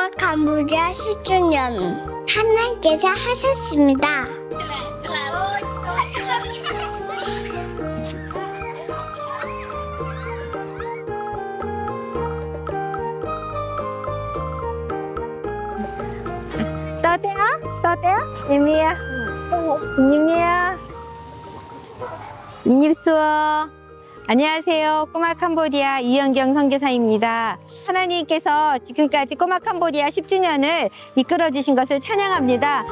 꼬마 캄보디아 10주년 하나님께서 하셨습니다. 떠대야? 님이야. 집님이야. 집님 수어. 안녕하세요. 꼬마 캄보디아 이영경 선교사입니다. 하나님께서 지금까지 꼬마 캄보디아 10주년을 이끌어주신 것을 찬양합니다.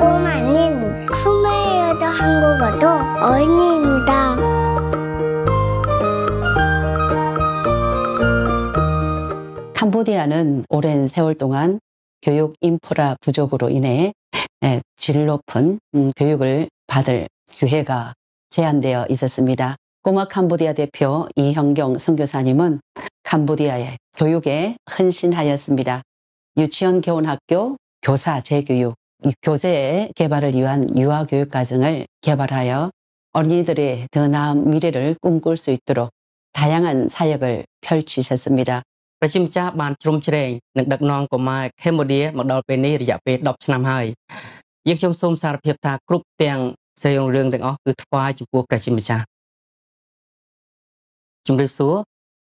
꼬마는 쿠메이어도 한국어도 어린이입니다. 캄보디아는 오랜 세월 동안 교육 인프라 부족으로 인해 질 높은 교육을 받을 기회가 제한되어 있었습니다. 꼬마 캄보디아 대표 이형경 선교사님은 캄보디아의 교육에 헌신하였습니다. 유치원 개원학교 교사 재교육, 교재 개발을 위한 유아교육 과정을 개발하여 어린이들의 더 나은 미래를 꿈꿀 수 있도록 다양한 사역을 펼치셨습니다. ប្រជាម្ចាស់បានជ្រោមជ្រែងនិងដឹកនាំកុមារខេមបូឌាមកដល់ពេលនេះរយៈពេល10ឆ្នាំហើយយើងខ្ញុំសូមសារភាពថាគ្រប់ទាំងសេចក្ដីរឿងទាំងអស់គឺថ្វាយចំពោះព្រះជាម្ចាស់ជំរាបសួរ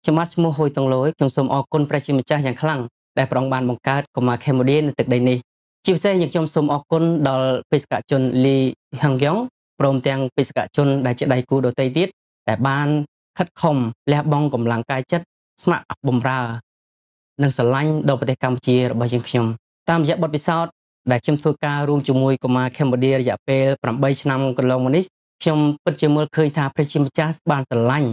ខ្ញុំបាទឈ្មោះហួយតុងលយខ្ញុំសូមអរគុណព្រះជាម្ចាស់យ៉ាងខ្លាំងដែលព្រះអង្គបានបង្កើតកុមារខេមបូឌានៅទឹកដីនេះជាពិសេសយើងខ្ញុំសូមអរគុណដល់បេសកជនលីហឹងយ៉ងព្រមទាំងបេសកជនដែលជាដៃគូដទៃទៀតដែលបានខិតខំលះបង់កម្លាំងកាយចិត្តស្ម័គ្របម្រើនិងស្រឡាញ់ដល់ប្រទេសកម្ពុជារបស់យើងខ្ញុំតាមរយៈបទពិសោធន៍ដែលខ្ញុំធ្វើការរួមជាមួយកុមារខេមបូឌារយៈពេល8ឆ្នាំកន្លងមកនេះខ្ញុំពិតជាមើលឃើញថាព្រះជាម្ចាស់បានស្រឡាញ់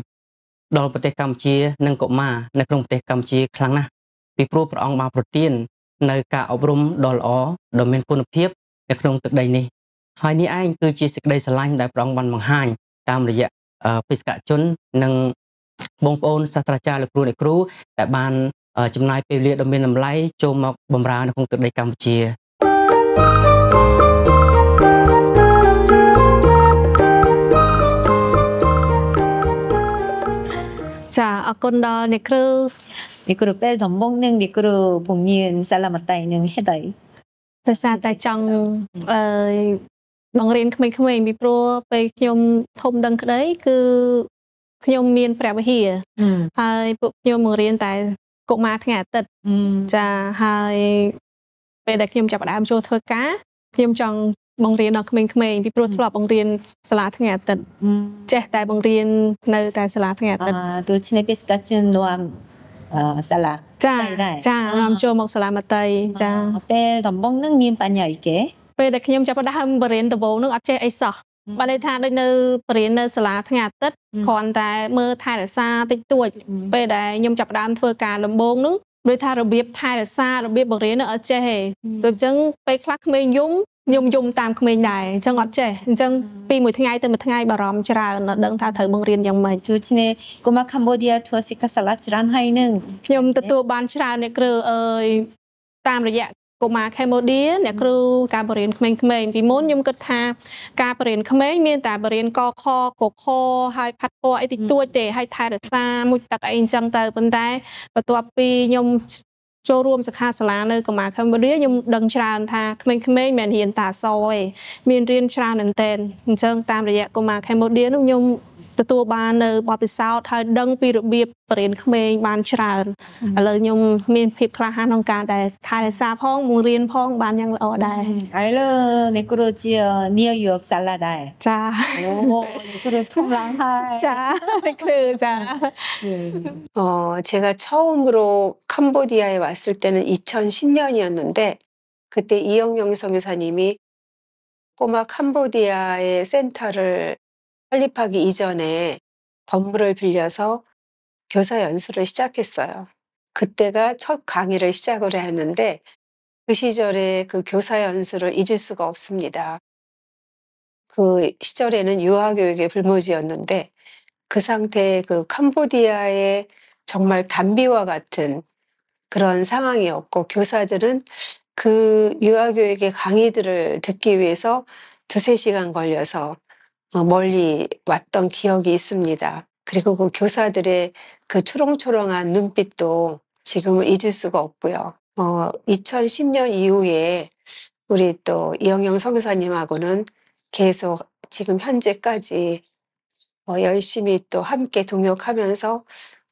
ដល់ប្រទេសកម្ពុជានិងកុមារនៅក្នុងប្រទេសកម្ពុជាខ្លាំងណាស់ពីព្រោះព្រះអង្គបានប្រទាននៅការអប់រំដ៏ល្អដ៏មានគុណភាពនៅក្នុងទឹកដីនេះហើយនេះឯងគឺជាសេចក្តីស្រឡាញ់ដែលព្រះអង្គបានបង្ហាញតាមរយៈបេសកជននិងបងប្អូនសាស្ត្រាចារ្យលោកគ្រូអ្នកគ្រូដែលបានចំណាយពេលវេលាដ៏មានតម្លៃចូលមកបម្រើនៅក្នុងទឹកដីកម្ពុជា ចាអរគុណដល់អ្នកគ្រូពេលដំបងនឹងអ្នកគ្រូពងមានសាឡាមតៃនឹងហេតុអីដោយសារតែចង់បង្រៀនក្មេងៗពីព្រោះពេលខ្ញុំធំដឹងក្តីគឺខ្ញុំមានព្រះវិហារហើយពួកខ្ញុំបង្រៀនតែកុមារថ្ងៃអាទិត្យចាហើយពេលដែលខ្ញុំចាប់ផ្ដើមចូលធ្វើការខ្ញុំចង់បង្រៀនដល់ក្មេងៗពីព្រោះធ្លាប់បង្រៀនសាលាថ្ងៃអាទិត្យចេះតែបង្រៀននៅតែសាលាថ្ងៃអាទិត្យដូច្នេះបេសកជននាំសាលាចានាំចូលមកសាលាមត្តេយ្យចាពេលដំបងនឹងមានបញ្ហាអីគេពេលដែលខ្ញុំចាប់ផ្ដើមបរៀនដំបូងនឹងអត់ចេះអីសោះបានន័យថាដូចនៅបរៀននៅសាលាថ្ងៃអាទិត្យគ្រាន់តែមើលថែរក្សាតិចតួចពេលដែលខ្ញុំចាប់ផ្ដើមធ្វើការដំបូងនឹងដូចថារបៀបថែរក្សារបៀបបង្រៀននឹងអត់ចេះទេដូចអញ្ចឹងពេលខ្លះក្មេងយំតាមក្មេងដែរអញ្ចឹងអត់ចេះអញ្ចឹងពីមួយថ្ងៃទៅមួយថ្ងៃបារម្ភច្រើនអត់ដឹងថាត្រូវបង្រៀនយ៉ាងម៉េចដូច្នេះកុមារកម្ពុជាធ្វើសិក្ខាសាលាច្រើនហើយនឹងខ្ញុំទទួលបានច្រើនអ្នកគ្រូអើយតាមរយៈកុមារខេមបូឌាអ្នកគ្រូការបរៀនក្មេងៗពីមុនខ្ញុំគិតថាការបរៀនក្មេងមានតែបរៀនកខកខហើយផាត់ពណ៌អីតិចតួចទេហើយថែរក្សាមួយទឹកអីអញ្ចឹងទៅប៉ុន្តែបន្ទាប់ពីខ្ញុំចូលរួមសិក្ខាសាលានៅកុមារខេមបូឌាខ្ញុំដឹងច្រើនថាក្មេងៗមិនមែនរៀនតែអក្សរទេមានរៀនច្រើនមែនទែនអញ្ចឹងតាមរយៈកុមារខេមបូឌានោះខ្ញុំទទួលបាននៅបទពិសោធន៍ហើយដឹងពីរបៀបបរៀនក្មេងបានច្រើនឥឡូវខ្ញុំមានភាពក្លាហានក្នុងការដែលថែរក្សាផងបង្រៀនផងបានយ៉ាងល្អដែរឥឡូវអ្នកគ្រូជានាយកសាលាដែរចាអូអ្នកគ្រូធំឡើងហើយចាអ្នកគ្រូចា 제가 처음으로 캄보디아에 왔을 때는 2010년이었는데 그때 이영경 선교사님이 꼬마 캄보디아의 센터를 설립하기 이전에 건물을 빌려서 교사 연수를 시작했어요. 그때가 첫 강의를 시작을 했는데 그 시절에 그 교사 연수를 잊을 수가 없습니다. 그 시절에는 유아교육의 불모지였는데 그 상태의 그 캄보디아의 정말 단비와 같은 그런 상황이었고 교사들은 그 유아교육의 강의들을 듣기 위해서 2~3시간 걸려서 멀리 왔던 기억이 있습니다. 그리고 그 교사들의 그 초롱초롱한 눈빛도 지금은 잊을 수가 없고요. 2010년 이후에 우리 또 이영영 선교사님하고는 계속 지금 현재까지 열심히 또 함께 동역하면서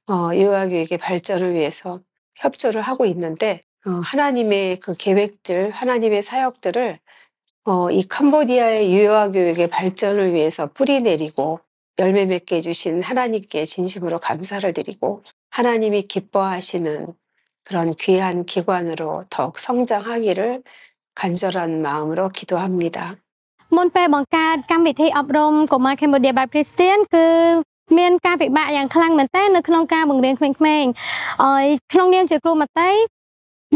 유아교육의 발전을 위해서 협조를 하고 있는데 하나님의 그 계획들, 하나님의 사역들을 이 캄보디아의 유아교육의 발전을 위해서 뿌리내리고 열매 맺게 해주신 하나님께 진심으로 감사를 드리고 하나님이 기뻐하시는 그런 귀한 기관으로 더욱 성장하기를 간절한 마음으로 기도합니다. មុនពេលបង្កើតកម្មវិធីអប់រំកុមារ Cambodia by Christian គឺមានការពិបាកយ៉ាងខ្លាំងមែនទែននៅក្នុងការបង្រៀនក្មេងៗក្នុងនាមជាគ្រូមត្តេយ្យ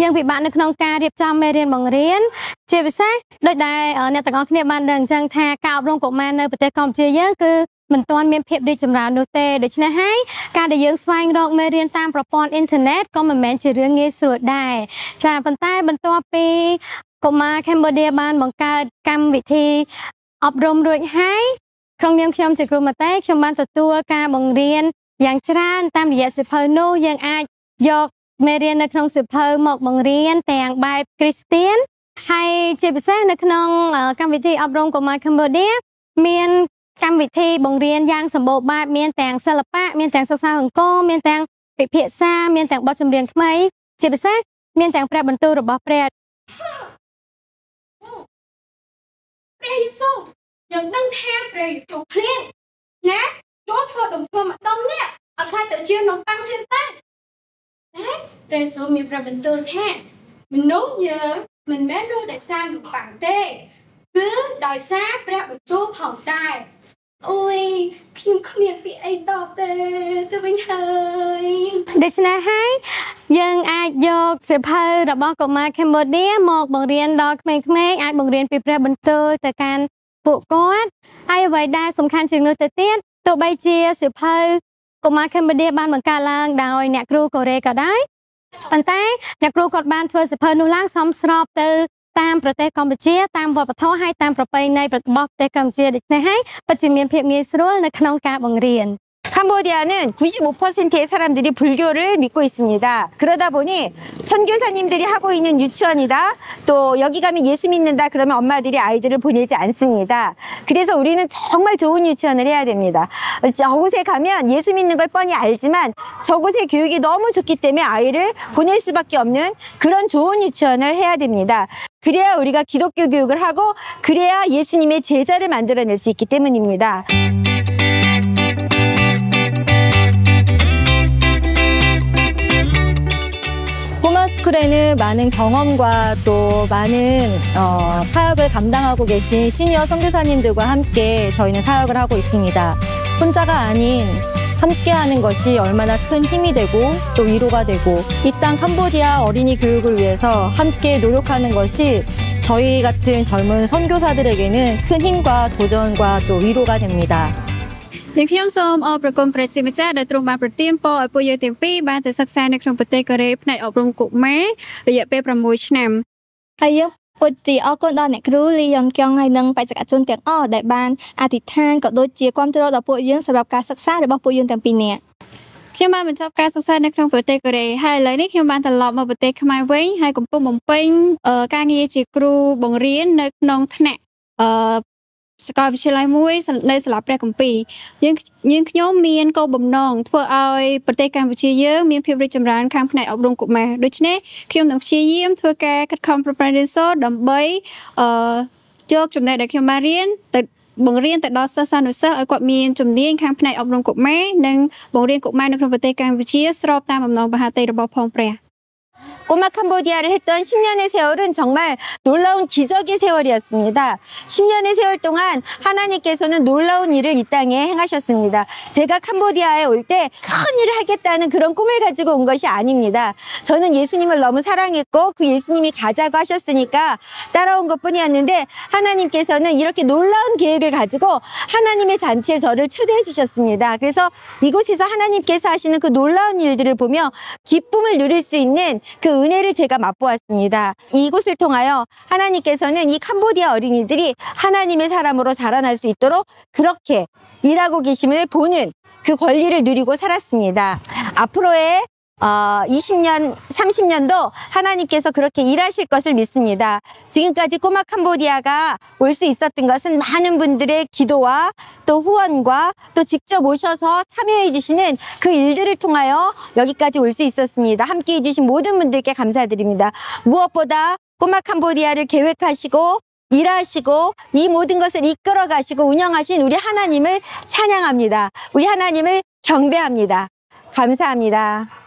យើងពិបាកនៅក្នុងការរៀបចំមេរៀនបង្រៀនជាពិសេសដូចដែលអ្នកទាំងអស់គ្នាបានដឹងអញ្ចឹងថាការអប់រំកុមារនៅប្រទេសកម្ពុជាយើងគឺមិនទាន់មានភាពរីកចម្រើននោះទេដូច្នេះហើយការដែលយើងស្វែងរកមេរៀនតាមប្រព័ន្ធអ៊ីនធឺណិតក៏មិនមែនជារឿងងាយស្រួលដែរចាប៉ុន្តែបន្ទាប់ពីកុមារ Cambodia បានបង្កើតកម្មវិធីអប់រំរួចហើយក្នុងនាមខ្ញុំជាគ្រូមត្តេយ្យខ្ញុំបានទទួលការបង្រៀនយ៉ាងច្រើនតាមរយៈសៀវភៅនោះយើងអាចយកមេរៀននៅក្នុងសៀវភៅមកបង្រៀនទាំងបែបគ្រីស្ទៀនហើយជាពិសេសនៅក្នុងកម្មវិធីអប់រំកុមារ Cambodia មានកម្មវិធីបង្រៀនយ៉ាងសម្បូរបែបមានទាំងសិល្បៈមានទាំងសិក្សាអង្គរមានទាំងពិភាក្សាមានទាំងបទចម្រៀងថ្មីជាពិសេសមានទាំងព្រះបន្ទូលរបស់ព្រះ ព្រះយេស៊ូវយើងដឹងថាព្រះយេស៊ូវភ្លាមណាចូលធ្វើដំណើរម្ដងនេះអត់ខ្លាចទៅជានំប៉័ងភ្លាមទេណាព្រះយេស៊ូវមានប្រាប់បន្ទូលថាមនុស្សយើងមិនមែនរស់ដោយសារនំប៉័ងទេគឺដោយសារព្រះបន្ទូលផងដែរអូយខ្ញុំគ្មានពាក្យអីតបទេទៅវិញហើយដូច្នេះហើយយើងអាចយកសៀវភៅរបស់កុមារ Cambodia មកបង្រៀនដល់ក្មេងៗអាចបង្រៀនពីព្រះបន្ទូលទៅកាន់ពួកគាត់ហើយអ្វីដែលសំខាន់ជាងនោះទៅទៀតទោះបីជាសៀវភៅកុមារ Cambodia បានបង្កើតឡើងដោយអ្នកគ្រូកូរ៉េក៏ដោយប៉ុន្តែអ្នកគ្រូគាត់បានធ្វើសៀវភៅនោះឡើងសមស្របទៅតាមប្រទេសកម្ពុជាតាមវប្បធម៌ហើយតាមប្រពៃណីរបស់ប្រទេសកម្ពុជាដូច្នេះហើយពិតជាមានភាពងាយស្រួលនៅក្នុងការបង្រៀន 캄보디아는 95%의 사람들이 불교를 믿고 있습니다. 그러다 보니 선교사님들이 하고 있는 유치원이다 또 여기 가면 예수 믿는다 그러면 엄마들이 아이들을 보내지 않습니다. 그래서 우리는 정말 좋은 유치원을 해야 됩니다. 저곳에 가면 예수 믿는 걸 뻔히 알지만 저곳의 교육이 너무 좋기 때문에 아이를 보낼 수밖에 없는 그런 좋은 유치원을 해야 됩니다. 그래야 우리가 기독교 교육을 하고 그래야 예수님의 제자를 만들어낼 수 있기 때문입니다. 스쿨에는 많은 경험과 또 많은 사역을 감당하고 계신 시니어 선교사님들과 함께 저희는 사역을 하고 있습니다. 혼자가 아닌 함께하는 것이 얼마나 큰 힘이 되고 또 위로가 되고 이 땅 캄보디아 어린이 교육을 위해서 함께 노력하는 것이 저희 같은 젊은 선교사들에게는 큰 힘과 도전과 또 위로가 됩니다. ខ្ញុំសូមអរព្រគុណព្រះជាម្ចាស់ដែលទ្រង់បានប្រទានពរឲ្យពួកយើងទាំងពីរបានទៅសិក្សានៅក្នុងប្រទេសកូរ៉េផ្នែកអប់រំកុមាររយៈពេល6ឆ្នាំហើយយើងពិតជាអរគុណដល់អ្នកគ្រូលីយ៉ុងកៀងហើយនិងបេក្ខជនទាំងអស់ដែលបានអធិដ្ឋានក៏ដូចជាគាំទ្រដល់ពួកយើងសម្រាប់ការសិក្សារបស់ពួកយើងទាំងពីរនាក់ខ្ញុំបានបញ្ចប់ការសិក្សានៅក្នុងប្រទេសកូរ៉េហើយឥឡូវនេះខ្ញុំបានត្រឡប់មកប្រទេសខ្មែរវិញហើយកំពុងបំពេញការងារជាគ្រូបង្រៀននៅក្នុងថ្នាក់សាកលវិទ្យាល័យមួយនៅសាលាព្រះគម្ពីរយើងខ្ញុំមានគោលបំណងធ្វើឲ្យប្រទេសកម្ពុជាយើងមានភាពរីកចម្រើនខាងផ្នែកអប់រំកុមារដូច្នេះខ្ញុំនឹងព្យាយាមធ្វើការខិតខំប្រឹងប្រែងរៀនសូត្រដើម្បីយកចំណេះដែលខ្ញុំបានរៀនទៅបង្រៀនទៅដល់សិស្សានុសិស្សឲ្យគាត់មានជំនាញខាងផ្នែកអប់រំកុមារនិងបង្រៀនកុមារនៅក្នុងប្រទេសកម្ពុជាស្របតាមបំណងមហាតីរបស់ផងព្រះ 꼬마 캄보디아를 했던 10년의 세월은 정말 놀라운 기적의 세월이었습니다. 10년의 세월 동안 하나님께서는 놀라운 일을 이 땅에 행하셨습니다. 제가 캄보디아에 올 때 큰 일을 하겠다는 그런 꿈을 가지고 온 것이 아닙니다. 저는 예수님을 너무 사랑했고 그 예수님이 가자고 하셨으니까 따라온 것뿐이었는데 하나님께서는 이렇게 놀라운 계획을 가지고 하나님의 잔치에 저를 초대해 주셨습니다. 그래서 이곳에서 하나님께서 하시는 그 놀라운 일들을 보며 기쁨을 누릴 수 있는 그 은혜를 제가 맛보았습니다. 이곳을 통하여 하나님께서는 이 캄보디아 어린이들이 하나님의 사람으로 자라날 수 있도록 그렇게 일하고 계심을 보는 그 권리를 누리고 살았습니다. 앞으로의 20년, 30년도 하나님께서 그렇게 일하실 것을 믿습니다. 지금까지 꼬마 캄보디아가 올 수 있었던 것은 많은 분들의 기도와 또 후원과 또 직접 오셔서 참여해 주시는 그 일들을 통하여 여기까지 올 수 있었습니다. 함께 해주신 모든 분들께 감사드립니다. 무엇보다 꼬마 캄보디아를 계획하시고 일하시고 이 모든 것을 이끌어 가시고 운영하신 우리 하나님을 찬양합니다. 우리 하나님을 경배합니다. 감사합니다.